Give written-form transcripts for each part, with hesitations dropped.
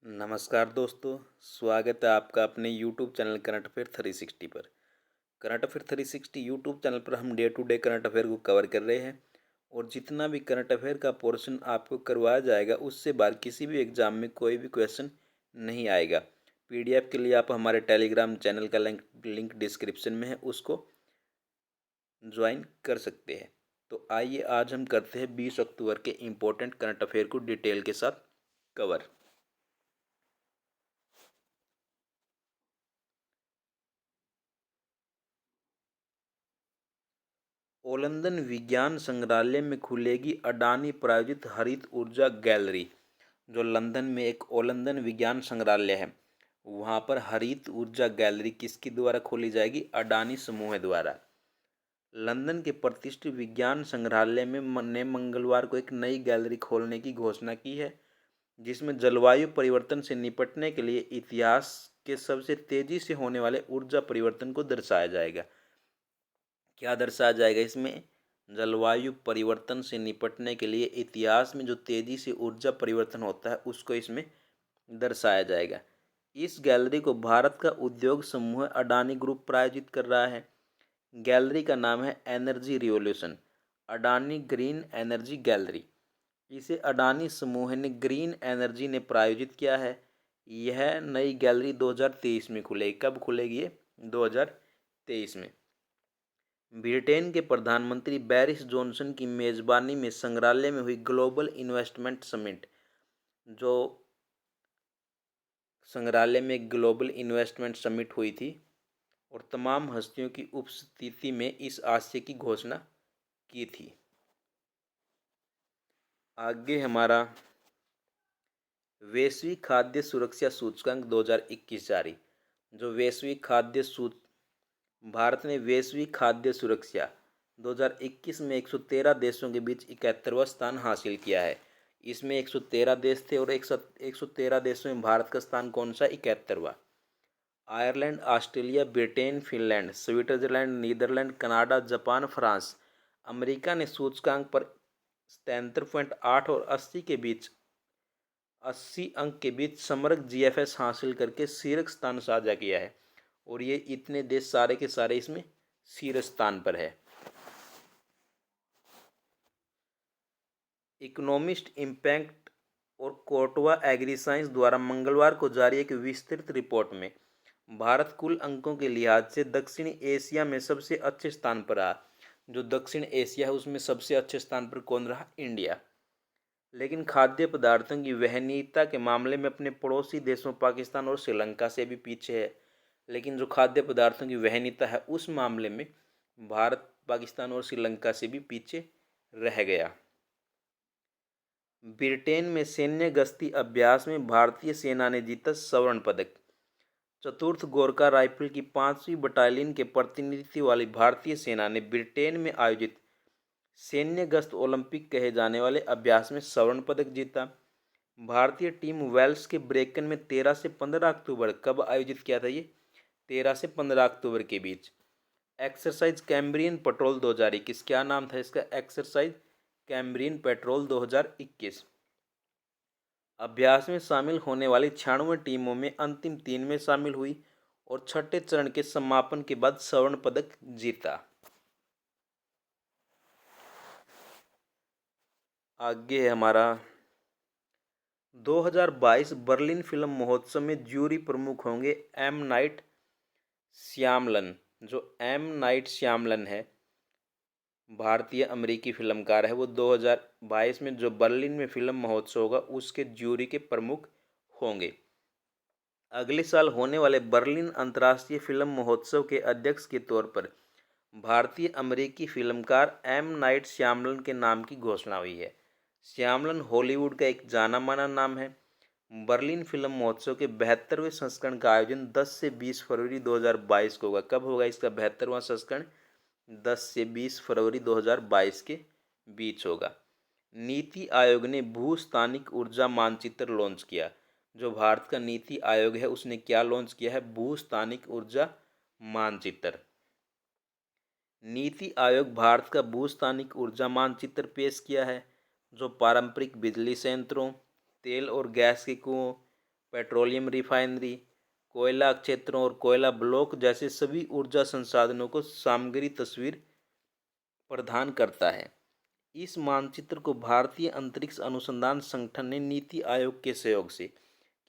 नमस्कार दोस्तों। स्वागत है आपका अपने यूट्यूब चैनल करंट अफेयर 360 पर। करंट अफेयर 360 यूट्यूब चैनल पर हम day to day current affair को कवर कर रहे हैं और जितना भी करंट अफेयर का पोर्शन आपको करवाया जाएगा उससे बाहर किसी भी एग्जाम में कोई भी क्वेश्चन नहीं आएगा। पीडीएफ के लिए आप हमारे टेलीग्राम चैनल का लिंक डिस्क्रिप्शन में है, उसको ज्वाइन कर सकते हैं। तो आइए आज हम करते हैं 20 अक्टूबर के इम्पोर्टेंट करंट अफेयर को डिटेल के साथ कवर। ओलंदन विज्ञान संग्रहालय में खुलेगी अडानी प्रायोजित हरित ऊर्जा गैलरी। जो लंदन में एक ओलंदन विज्ञान संग्रहालय है, वहाँ पर हरित ऊर्जा गैलरी किसके द्वारा खोली जाएगी? अडानी समूह द्वारा। लंदन के प्रतिष्ठित विज्ञान संग्रहालय में ने मंगलवार को एक नई गैलरी खोलने की घोषणा की है, जिसमें जलवायु परिवर्तन से निपटने के लिए इतिहास के सबसे तेजी से होने वाले ऊर्जा परिवर्तन को दर्शाया जाएगा। क्या दर्शाया जाएगा इसमें? जलवायु परिवर्तन से निपटने के लिए इतिहास में जो तेजी से ऊर्जा परिवर्तन होता है उसको इसमें दर्शाया जाएगा। इस गैलरी को भारत का उद्योग समूह अडानी ग्रुप प्रायोजित कर रहा है। गैलरी का नाम है energy revolution, Adani green energy gallery. इसे अडानी समूह ने ग्रीन एनर्जी ने प्रायोजित किया है। यह नई गैलरी 2023 में खुलेगी। कब खुलेगी ये? 2023 में। ब्रिटेन के प्रधानमंत्री बोरिस जॉनसन की मेज़बानी में संग्रहालय में हुई ग्लोबल इन्वेस्टमेंट समिट। जो संग्रहालय में ग्लोबल इन्वेस्टमेंट समिट हुई थी और तमाम हस्तियों की उपस्थिति में इस आशय की घोषणा की थी। आगे हमारा वैश्विक खाद्य सुरक्षा सूचकांक 2021 जारी। जो वैश्विक खाद्य भारत ने वैश्विक खाद्य सुरक्षा 2021 में 113 देशों के बीच 71वां स्थान हासिल किया है। इसमें 113 देश थे और 113 देशों में भारत का स्थान कौन सा? 71वां। Ireland, Australia, Britain, Finland, Switzerland, Netherland, Canada, Japan, France, America ने सूचकांक पर 73.8 और 80 अंक के बीच समग्र जीएफएस हासिल करके शीर्ष स्थान साझा किया है और ये इतने देश सारे के सारे इसमें शीर्ष स्थान पर है। इकोनॉमिस्ट इम्पैक्ट और कोटवा एग्रीसाइंस द्वारा मंगलवार को जारी एक विस्तृत रिपोर्ट में भारत कुल अंकों के लिहाज से दक्षिणी एशिया में सबसे अच्छे स्थान पर रहा। जो दक्षिण एशिया है उसमें सबसे अच्छे स्थान पर कौन रहा? इंडिया। लेकिन खाद्य पदार्थों की वहनीयता के मामले में अपने पड़ोसी देशों पाकिस्तान और श्रीलंका से भी पीछे है। लेकिन जो खाद्य पदार्थों की वहनीयता है उस मामले में भारत पाकिस्तान और श्रीलंका से भी पीछे रह गया। ब्रिटेन में सैन्य गश्ती अभ्यास में भारतीय सेना ने जीता स्वर्ण पदक। चतुर्थ गोरखा राइफल की 5वीं बटालियन के प्रतिनिधित्व वाली भारतीय सेना ने ब्रिटेन में आयोजित सैन्य गश्त ओलंपिक कहे जाने वाले अभ्यास में स्वर्ण पदक जीता। भारतीय टीम वेल्स के ब्रेकन में 13 से 15 अक्टूबर कब आयोजित किया था ये? 13 से 15 अक्टूबर के बीच एक्सरसाइज कैम्ब्रियन पेट्रोल 2021। क्या नाम था इसका? Exercise Cambrian petrol 2021। अभ्यास में शामिल होने वाली 96 टीमों में अंतिम 3 में शामिल हुई और छठे चरण के समापन के बाद स्वर्ण पदक जीता। आगे है हमारा 2022 बर्लिन फिल्म महोत्सव में ज्यूरी प्रमुख होंगे एम नाइट श्यामलन। जो एम नाइट श्यामलन है, भारतीय अमेरिकी फिल्मकार है, वो 2022 में जो बर्लिन में फिल्म महोत्सव होगा उसके ज्यूरी के प्रमुख होंगे। अगले साल होने वाले बर्लिन अंतर्राष्ट्रीय फिल्म महोत्सव के अध्यक्ष के तौर पर भारतीय अमेरिकी फिल्मकार एम नाइट श्यामलन के नाम की घोषणा हुई है। श्यामलन हॉलीवुड का एक जाना माना नाम है। बर्लिन फिल्म महोत्सव के 72वें संस्करण का आयोजन 10 से 20 फरवरी 2022 को होगा। कब होगा इसका 72वां संस्करण? 10 से 20 फरवरी 2022 के बीच होगा। नीति आयोग ने भूस्थानिक ऊर्जा मानचित्र लॉन्च किया। जो भारत का नीति आयोग है उसने क्या लॉन्च किया है? भूस्थानिक ऊर्जा मानचित्र। नीति आयोग भारत का भूस्थानिक ऊर्जा मानचित्र पेश किया है, जो पारंपरिक बिजली संयंत्रों, तेल और गैस के कुओं, पेट्रोलियम रिफाइनरी, कोयला क्षेत्रों और कोयला ब्लॉक जैसे सभी ऊर्जा संसाधनों को सामग्री तस्वीर प्रदान करता है। इस मानचित्र को भारतीय अंतरिक्ष अनुसंधान संगठन ने नीति आयोग के सहयोग से,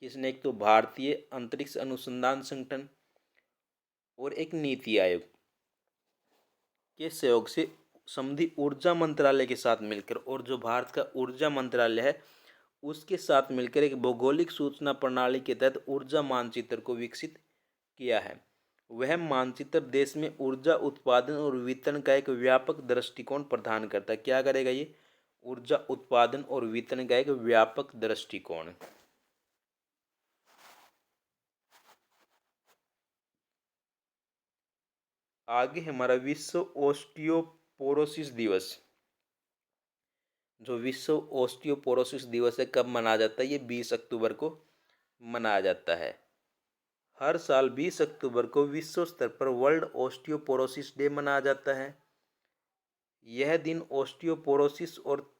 किसने, एक तो भारतीय अंतरिक्ष अनुसंधान संगठन और एक नीति आयोग के सहयोग से संबंधी ऊर्जा मंत्रालय के साथ मिलकर, और जो भारत का ऊर्जा मंत्रालय है उसके साथ मिलकर एक भौगोलिक सूचना प्रणाली के तहत ऊर्जा मानचित्र को विकसित किया है। वह मानचित्र देश में ऊर्जा उत्पादन और वितरण का एक व्यापक दृष्टिकोण प्रदान करता है। क्या करेगा ये? ऊर्जा उत्पादन और वितरण का एक व्यापक दृष्टिकोण। आगे हमारा विश्व ओस्टियोपोरोसिस दिवस। जो विश्व ओस्टियोपोरोसिस दिवस है कब मनाया जाता है? ये 20 अक्टूबर को मनाया जाता है। हर साल 20 अक्टूबर को विश्व स्तर पर वर्ल्ड ओस्टियोपोरोसिस डे मनाया जाता है। यह दिन ओस्टियोपोरोसिस और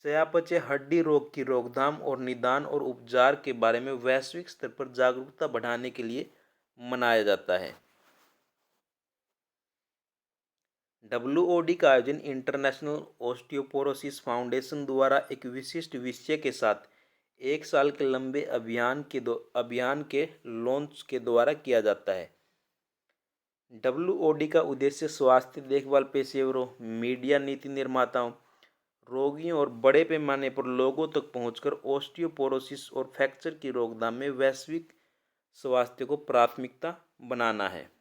चयापचय हड्डी रोग की रोकथाम और निदान और उपचार के बारे में वैश्विक स्तर पर जागरूकता बढ़ाने के लिए मनाया जाता है। WOD का आयोजन इंटरनेशनल ओस्टियोपोरोसिस फाउंडेशन द्वारा एक विशिष्ट विषय के साथ 1 साल के लंबे अभियान के लॉन्च के द्वारा किया जाता है। WOD का उद्देश्य स्वास्थ्य देखभाल पेशेवरों, मीडिया, नीति निर्माताओं, रोगियों और बड़े पैमाने पर लोगों तक पहुंचकर ओस्टियोपोरोसिस और फ्रैक्चर की रोकथाम में वैश्विक स्वास्थ्य को प्राथमिकता बनाना है।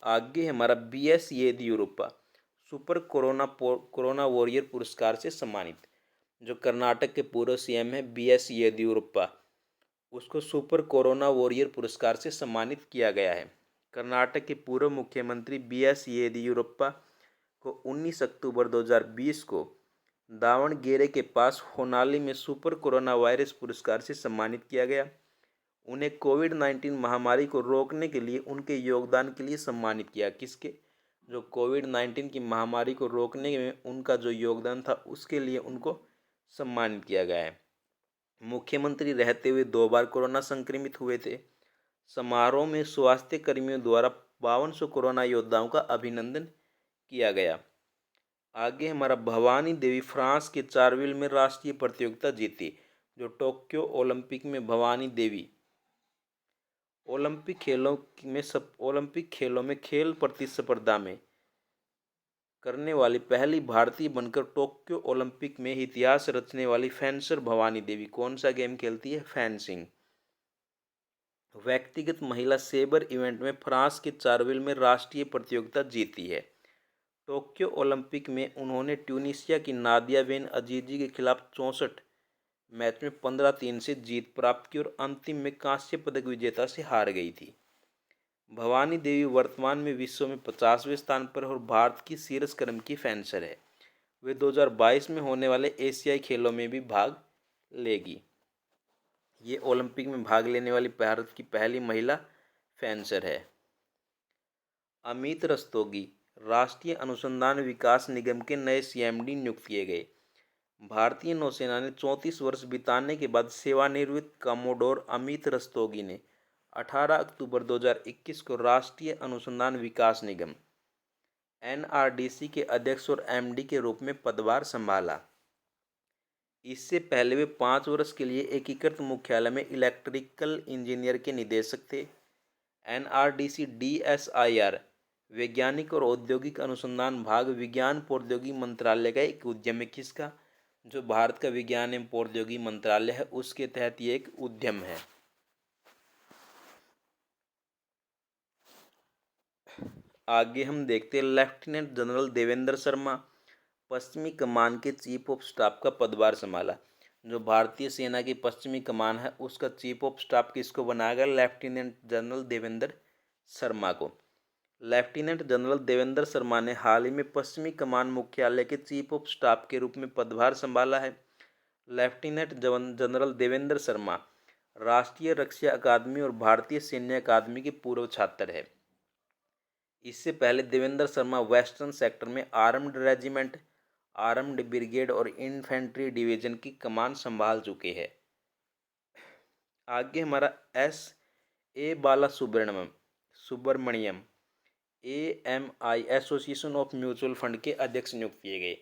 आगे हमारा BS Yediyurappa super corona warrior पुरस्कार से सम्मानित। जो कर्नाटक के पूर्व CM है BS येदियुरप्पा, उसको सुपर कोरोना वॉरियर पुरस्कार से सम्मानित किया गया है। कर्नाटक के पूर्व मुख्यमंत्री BS येदियुरप्पा को 19 अक्टूबर 2020 को दावणगेरे के पास होनाली में सुपर कोरोना वायरस पुरस्कार से सम्मानित किया गया। उन्हें कोविड-19 महामारी को रोकने के लिए उनके योगदान के लिए सम्मानित किया। किसके? जो कोविड-19 की महामारी को रोकने में उनका जो योगदान था उसके लिए उनको सम्मानित किया गया है। मुख्यमंत्री रहते हुए 2 बार कोरोना संक्रमित हुए थे। समारोह में स्वास्थ्य कर्मियों द्वारा 5200 कोरोना योद्धाओं का अभिनंदन किया गया। आगे हमारा भवानी देवी फ्रांस के चारविल में राष्ट्रीय प्रतियोगिता जीती। जो टोक्यो ओलंपिक में भवानी देवी ओलंपिक खेलों में खेल प्रतिस्पर्धा में करने वाली पहली भारतीय बनकर टोक्यो ओलंपिक में इतिहास रचने वाली फेंसर भवानी देवी कौन सा गेम खेलती है? फेंसिंग। व्यक्तिगत महिला सेबर इवेंट में फ्रांस के चारविल में राष्ट्रीय प्रतियोगिता जीती है। टोक्यो ओलंपिक में उन्होंने ट्यूनीशिया की नादिया बेन अजीजी के खिलाफ 64 मैच में 15-3 से जीत प्राप्त की और अंतिम में कांस्य पदक विजेता से हार गई थी। भवानी देवी वर्तमान में विश्व में 50वें स्थान पर और भारत की शीर्ष क्रम की फेंसर है। वे 2022 में होने वाले एशियाई खेलों में भी भाग लेगी। ये ओलंपिक में भाग लेने वाली भारत की पहली महिला फेंसर है। अमित रस्तोगी राष्ट्रीय अनुसंधान विकास निगम के नए CMD नियुक्त किए गए। भारतीय नौसेना ने 34 वर्ष बिताने के बाद सेवानिवृत्त कमोडोर अमित रस्तोगी ने 18 अक्टूबर 2021 को राष्ट्रीय अनुसंधान विकास निगम NRDC के अध्यक्ष और MD के रूप में पदभार संभाला। इससे पहले वे 5 वर्ष के लिए एकीकृत मुख्यालय में इलेक्ट्रिकल इंजीनियर के निदेशक थे। NRDC DSIR वैज्ञानिक और औद्योगिक अनुसंधान भाग विज्ञान प्रौद्योगिकी मंत्रालय का एक उद्यम है। किसका? जो भारत का विज्ञान एवं प्रौद्योगिकी मंत्रालय है उसके तहत ये एक उद्यम है। आगे हम देखते हैं लेफ्टिनेंट जनरल देवेंद्र शर्मा पश्चिमी कमान के चीफ ऑफ स्टाफ का पदभार संभाला। जो भारतीय सेना की पश्चिमी कमान है उसका चीफ ऑफ स्टाफ किसको बनाया गया? लेफ्टिनेंट जनरल देवेंद्र शर्मा को। लेफ्टिनेंट जनरल देवेंद्र शर्मा ने हाल ही में पश्चिमी कमान मुख्यालय के चीफ ऑफ स्टाफ के रूप में पदभार संभाला है। लेफ्टिनेंट जनरल देवेंद्र शर्मा राष्ट्रीय रक्षा अकादमी और भारतीय सैन्य अकादमी के पूर्व छात्र है। इससे पहले देवेंद्र शर्मा वेस्टर्न सेक्टर में आर्म्ड रेजिमेंट, आर्म्ड ब्रिगेड और इन्फेंट्री डिवीजन की कमान संभाल चुके हैं। आगे हमारा S A Bala Subramaniam AMI association of mutual fund के अध्यक्ष नियुक्त किए गए।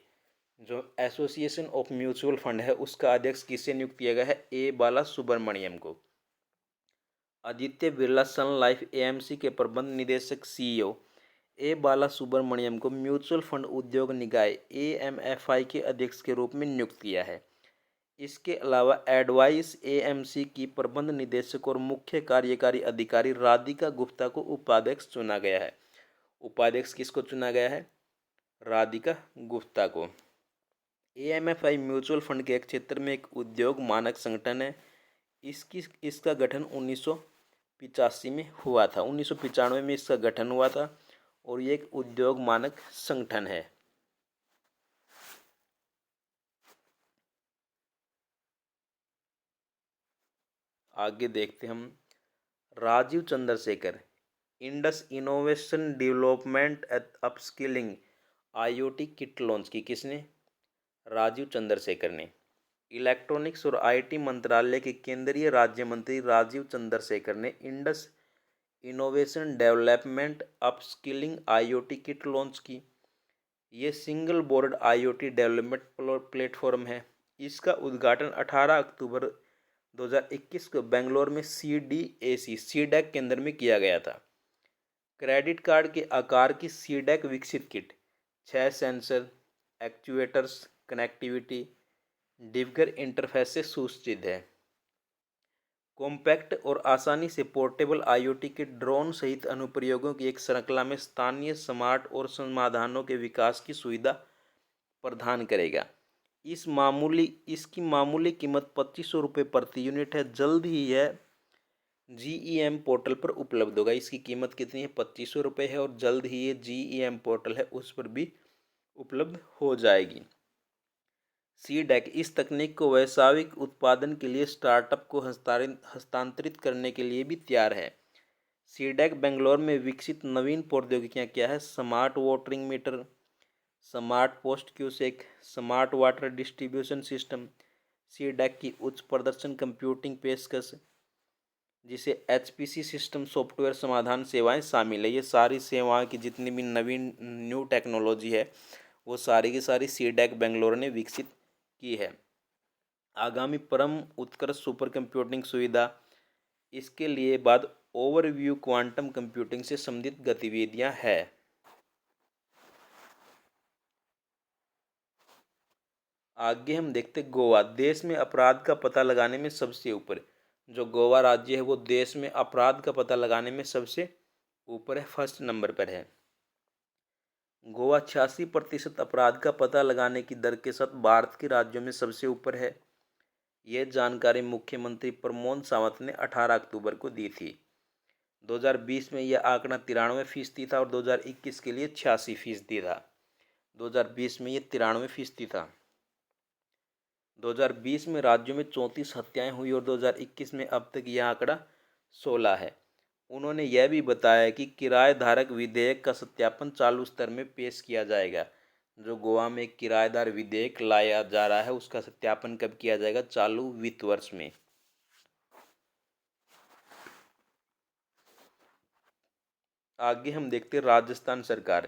जो एसोसिएशन ऑफ म्यूचुअल फंड है उसका अध्यक्ष किसे नियुक्त किया गया है? ए बाला सुब्रमण्यम को। आदित्य बिरला सन लाइफ AMC के प्रबंध निदेशक CEO ए बाला सुब्रमण्यम को म्यूचुअल फंड उद्योग निकाय AMFI के अध्यक्ष के रूप में नियुक्त किया है। इसके अलावा एडवाइस AMC की प्रबंध निदेशक और मुख्य कार्यकारी अधिकारी राधिका गुप्ता को उपाध्यक्ष चुना गया है। उपाध्यक्ष किसको चुना गया है? राधिका गुप्ता को। AMFI म्यूचुअल फंड के एक क्षेत्र में एक उद्योग मानक संगठन है। इसका गठन 1985 में हुआ था। 1995 में इसका गठन हुआ था और ये एक उद्योग मानक संगठन है। आगे देखते हम Rajeev Chandrasekhar Indus innovation development upskilling IoT kit launch की। किसने? राजीव चंद्रशेखर ने। इलेक्ट्रॉनिक्स और IT मंत्रालय के केंद्रीय राज्य मंत्री राजीव चंद्रशेखर ने Indus innovation development upskilling IoT kit launch की। ये single board IoT development platform है। इसका उद्घाटन 18 अक्टूबर 2021 को बेंगलोर में CDAC केंद्र में किया गया था। क्रेडिट कार्ड के आकार की CDAC विकसित kit 6 sensor, actuators, connectivity, debugger interface से सुसज्जित है। कॉम्पैक्ट और आसानी से पोर्टेबल IoT के ड्रोन सहित अनुप्रयोगों की एक श्रृंखला में स्थानीय स्मार्ट और समाधानों के विकास की सुविधा प्रदान करेगा। इसकी मामूली कीमत 2500 रुपये प्रति यूनिट है। जल्द ही यह GEM पोर्टल पर उपलब्ध होगा। इसकी कीमत कितनी है? 2500 रुपये है और जल्द ही ये GEM पोर्टल है उस पर भी उपलब्ध हो जाएगी। CDAC इस तकनीक को वैश्विक उत्पादन के लिए स्टार्टअप को हस्तांतरित करने के लिए भी तैयार है। CDAC बेंगलोर में विकसित नवीन प्रौद्योगिकियां क्या है? Smart watering meter, smart post cusec, smart water distribution system. CDAC की उच्च प्रदर्शन कंप्यूटिंग पेशकश जिसे HPC सिस्टम सॉफ्टवेयर समाधान सेवाएं शामिल है। ये सारी सेवाएं की जितनी भी नवीन न्यू टेक्नोलॉजी है वो सारी की सारी CDAC बेंगलोर ने विकसित की है। आगामी परम उत्कृष्ट सुपर कंप्यूटिंग सुविधा, इसके लिए बाद ओवरव्यू क्वांटम कंप्यूटिंग से संबंधित गतिविधियां है। आगे हम देखते गोवा देश में अपराध का पता लगाने में सबसे ऊपर। जो गोवा राज्य है वो देश में अपराध का पता लगाने में सबसे ऊपर है, फर्स्ट नंबर पर है। गोवा 86% अपराध का पता लगाने की दर के साथ भारत के राज्यों में सबसे ऊपर है। यह जानकारी मुख्यमंत्री प्रमोद सावंत ने 18 अक्टूबर को दी थी। 2020 में यह आंकड़ा 93% था और 2021 के लिए 86% था। 2020 में यह 93% था। 2020 में राज्यों में 34 हत्याएं हुई और 2021 में अब तक यह आंकड़ा 16 है। उन्होंने यह भी बताया कि किराएधारक विधेयक का सत्यापन चालू स्तर में पेश किया जाएगा। जो गोवा में किराएदार विधेयक लाया जा रहा है उसका सत्यापन कब किया जाएगा? चालू वित्त वर्ष में। आगे हम देखते हैं राजस्थान सरकार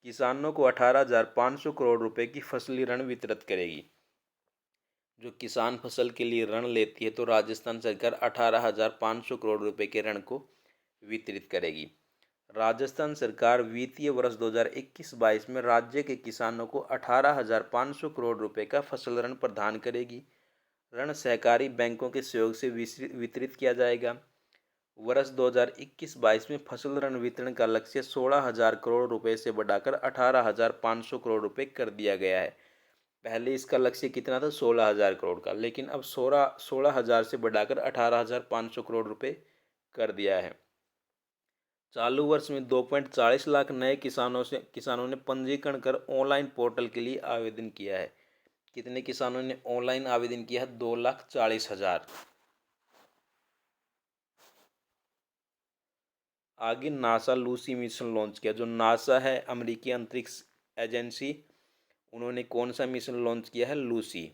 किसानों को 18,500 करोड़ रुपए की फसली ऋण वितरित करेगी। जो किसान फसल के लिए ऋण लेती है तो राजस्थान सरकार 18,500 करोड़ रुपए के ऋण को वितरित करेगी। राजस्थान सरकार वित्तीय वर्ष 2021-22 में राज्य के किसानों को 18,500 करोड़ रुपए का फसल ऋण प्रदान करेगी। ऋण सहकारी बैंकों के सहयोग से वितरित किया जाएगा। वर्ष 2021-22 में फसल ऋण वितरण का लक्ष्य 16,000 करोड़ रुपए से बढ़ाकर 18,500 करोड़ रुपए कर दिया गया है। पहले इसका लक्ष्य कितना था? 16,000 करोड़ का, लेकिन अब 16,000 से बढ़ाकर 18,500 करोड़ रुपए कर दिया है। चालू वर्ष में 2.40 लाख नए किसानों ने पंजीकरण कर ऑनलाइन पोर्टल के लिए आवेदन किया है। कितने किसानों ने ऑनलाइन आवेदन किया है? 2,40,000। आगे नासा लूसी मिशन लॉन्च किया। जो नासा है अमेरिकी अंतरिक्ष एजेंसी, उन्होंने कौन सा मिशन लॉन्च किया है? लूसी।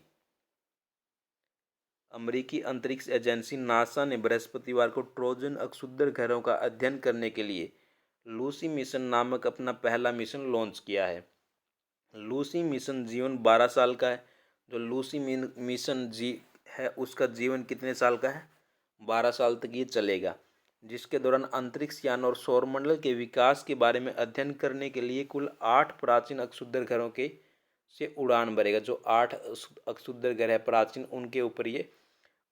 अमेरिकी अंतरिक्ष एजेंसी नासा ने बृहस्पतिवार को ट्रोजन अक्षुद्र ग्रहों का अध्ययन करने के लिए लूसी मिशन नामक अपना पहला मिशन लॉन्च किया है। लूसी मिशन जीवन 12 साल का है। जो लूसी मिशन है उसका जीवन कितने साल का है? 12 साल तक ये चलेगा, जिसके दौरान अंतरिक्ष यान और सौरमंडल के विकास के बारे में अध्ययन करने के लिए कुल 8 प्राचीन अक्षुद्र ग्रहों के से उड़ान भरेगा। जो 8 अक्षुद्र ग्रह प्राचीन, उनके ऊपर ये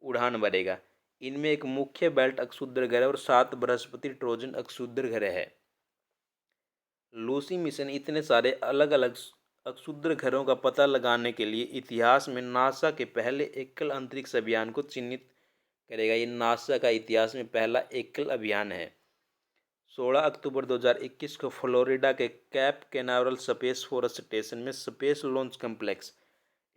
उड़ान भरेगा। इनमें एक मुख्य बेल्ट अक्षुद्र ग्रह और 7 बृहस्पति ट्रोजन अक्षुद्र ग्रह है। लूसी मिशन इतने सारे अलग अलग अक्षुद्र ग्रहों का पता लगाने के लिए इतिहास में नासा के पहले एकल अंतरिक्ष अभियान को चिन्हित करेगा। ये नासा का इतिहास में पहला एकल अभियान है। 16 अक्टूबर 2021 को फ्लोरिडा के cap Canaveral space force station में स्पेस लॉन्च कॉम्प्लेक्स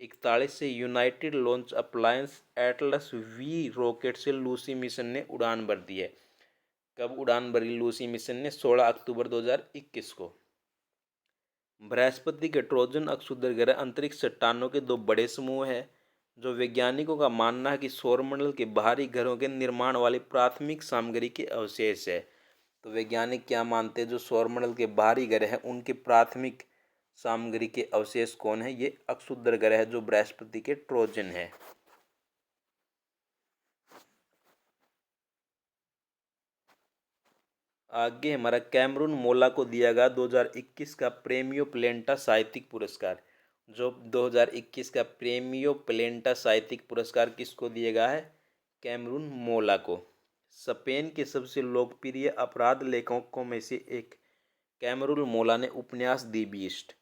41 से United launch appliance Atlas V rocket से लूसी मिशन ने उड़ान भर दी है। कब उड़ान भरी लूसी मिशन ने? 16 अक्टूबर 2021 को। बृहस्पति के ट्रोजन अक्षुद्र ग्रह अंतरिक्ष चट्टानों के दो बड़े समूह हैं, जो वैज्ञानिकों का मानना है कि सौरमंडल के बाहरी ग्रहों के निर्माण वाली प्राथमिक सामग्री के अवशेष है। तो वैज्ञानिक क्या मानते हैं? जो सौरमंडल के बाहरी ग्रह हैं उनके प्राथमिक सामग्री के अवशेष कौन है? ये अक्षुद्र ग्रह है, जो बृहस्पति के ट्रोजन है। आगे हमारा कैमरून मोला को दिया गया 2021 का प्रेमियो प्लेंटा साहित्यिक पुरस्कार। जो 2021 का प्रेमियो प्लेंटा साहित्यिक पुरस्कार किसको दिया गया है? कैमरून मोला को। स्पेन के सबसे लोकप्रिय अपराध लेखकों में से एक कैमरून मोला ने उपन्यास दी बीस्ट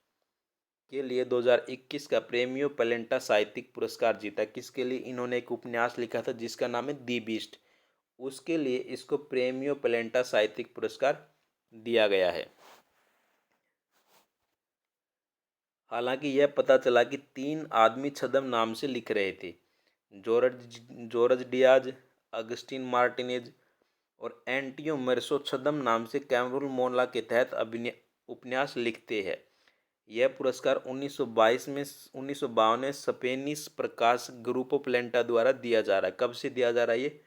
के लिए 2021 का प्रेमियो प्लेंटा साहित्यिक पुरस्कार जीता। किसके लिए? इन्होंने एक उपन्यास लिखा था जिसका नाम है दी बीस्ट, उसके लिए इसको प्रेमियो प्लेंटा साहित्यिक पुरस्कार दिया गया है। हालांकि यह पता चला कि 3 आदमी छद्म नाम से लिख रहे थे। जोर्ज डियाज, अगस्टिन मार्टिनेज और एंटियो मेर्सो छद्म नाम से कैमरून मोला के तहत उपन्यास लिखते हैं। यह पुरस्कार 1952 में स्पेनिश प्रकाश ग्रुपो प्लेंटा द्वारा दिया जा रहा है। कब से दिया जा रहा है ये?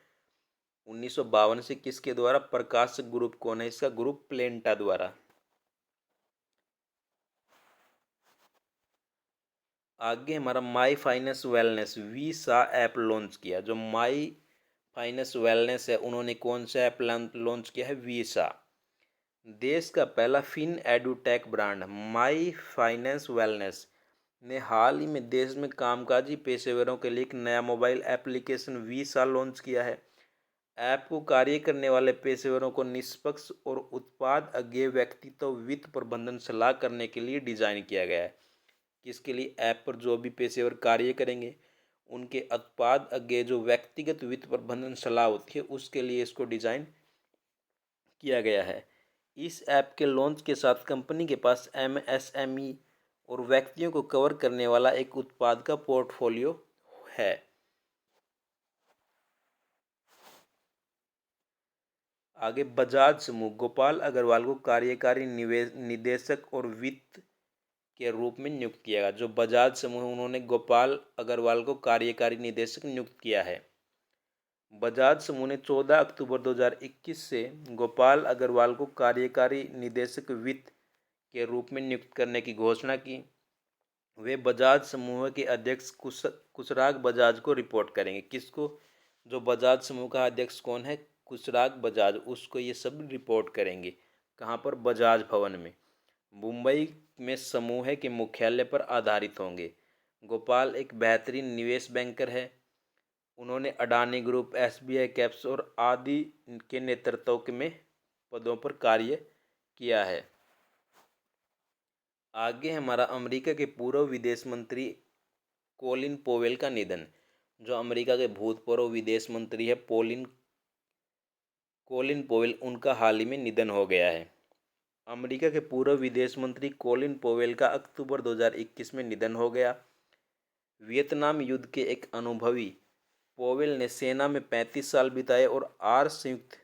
1952 से। किसके द्वारा? प्रकाश ग्रुप कौन है इसका? ग्रुप प्लेंटा द्वारा। आगे हमारा my finance wellness visa app launch किया। जो माई फाइनेंस वेलनेस है उन्होंने कौन सा ऐप लॉन्च किया है? वीसा। देश का पहला फिन एडुटेक ब्रांड माई फाइनेंस वेलनेस ने हाल ही में देश में कामकाजी पेशेवरों के लिए एक नया मोबाइल एप्लीकेशन वीसा लॉन्च किया है। ऐप को कार्य करने वाले पेशेवरों को निष्पक्ष और उत्पाद अज्ञेय व्यक्तित्व वित्त प्रबंधन सलाह करने के लिए डिजाइन किया गया है। किसके लिए? ऐप पर जो भी पेशेवर कार्य करेंगे उनके उत्पाद अज्ञेय जो व्यक्तिगत वित्त प्रबंधन सलाह होती है उसके लिए इसको डिजाइन किया गया है। इस ऐप के लॉन्च के साथ कंपनी के पास एमएसएमई और व्यक्तियों को कवर करने वाला एक उत्पाद का पोर्टफोलियो है। आगे बजाज समूह गोपाल अग्रवाल को कार्यकारी निदेशक और वित्त के रूप में नियुक्त किया गया। जो बजाज समूह उन्होंने गोपाल अग्रवाल को कार्यकारी निदेशक नियुक्त किया है। बजाज समूह ने 14 अक्टूबर 2021 से गोपाल अग्रवाल को कार्यकारी निदेशक वित्त के रूप में नियुक्त करने की घोषणा की। वे बजाज समूह के अध्यक्ष कुशराग बजाज को रिपोर्ट करेंगे। किसको? जो बजाज समूह का अध्यक्ष कौन है? कुशराग बजाज, उसको ये सब रिपोर्ट करेंगे। कहाँ पर? बजाज भवन में। मुंबई में समूह के मुख्यालय पर आधारित होंगे। गोपाल एक बेहतरीन निवेश बैंकर है। उन्होंने अडानी ग्रुप, एसबीआई कैप्स और आदि के नेतृत्व में पदों पर कार्य किया है। आगे हमारा अमेरिका के पूर्व विदेश मंत्री कोलिन पोवेल का निधन। जो अमेरिका के भूतपूर्व विदेश मंत्री है कोलिन पोवेल, उनका हाल ही में निधन हो गया है। अमेरिका के पूर्व विदेश मंत्री कोलिन पोवेल का अक्टूबर 2021 में निधन हो गया। वियतनाम युद्ध के एक अनुभवी पोवेल ने सेना में 35 साल बिताए और संयुक्त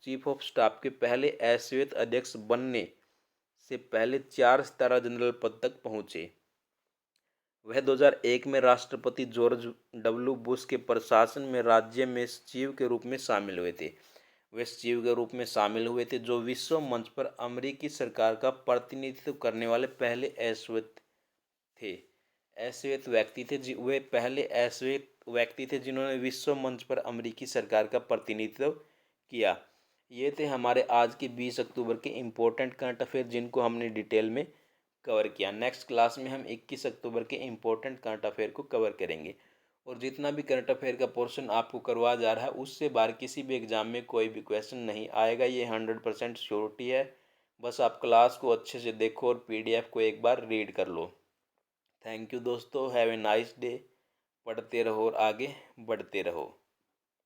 चीफ ऑफ स्टाफ के पहले अश्वेत अध्यक्ष बनने से पहले 4 सितारा जनरल पद तक पहुँचे। वह 2001 में राष्ट्रपति जॉर्ज डब्ल्यू बुश के प्रशासन में राज्य में सचिव के रूप में शामिल हुए थे। वे सचिव के रूप में शामिल हुए थे, जो विश्व मंच पर अमेरिकी सरकार का प्रतिनिधित्व करने वाले पहले अश्वेत थे। अश्वेत व्यक्ति थे वे पहले अश्वेत व्यक्ति थे जिन्होंने विश्व मंच पर अमेरिकी सरकार का प्रतिनिधित्व किया। ये थे हमारे आज के 20 अक्टूबर के इम्पोर्टेंट करंट अफेयर, जिनको हमने डिटेल में कवर किया। नेक्स्ट क्लास में हम 21 अक्टूबर के इम्पोर्टेंट करंट अफेयर को कवर करेंगे। और जितना भी करंट अफेयर का पोर्शन आपको करवाया जा रहा है, उससे बाहर किसी भी एग्जाम में कोई भी क्वेश्चन नहीं आएगा, ये 100% श्योरिटी है। बस आप क्लास को अच्छे से देखो और PDF को एक बार रीड कर लो। थैंक यू दोस्तों, हैव ए नाइस डे। पढ़ते रहो और आगे बढ़ते रहो।